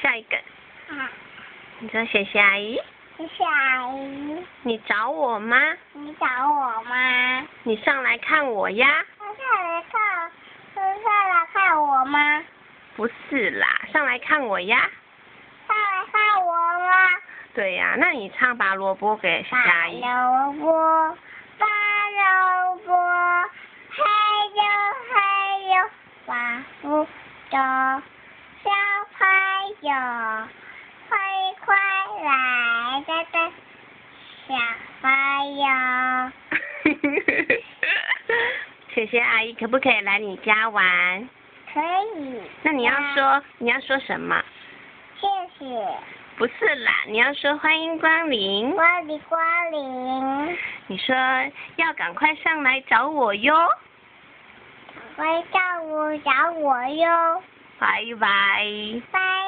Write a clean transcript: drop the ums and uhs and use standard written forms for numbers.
下一个。啊，你说谢谢阿姨。谢谢阿姨。你找我吗？你找我吗？你上来看我呀？上来看我吗？不是啦，上来看我呀。上来看我吗？对呀，那你唱拔萝卜给谢谢阿姨。拔萝卜，拔萝卜，嘿呦嘿呦，拔不着，小朋友，快来带带小朋友。谢谢阿姨，可不可以来你家玩？可以。那你要说什么？谢谢。不是啦，你要说欢迎光临。欢迎光临。你说要赶快上来找我哟。赶快找我哟。拜拜。拜。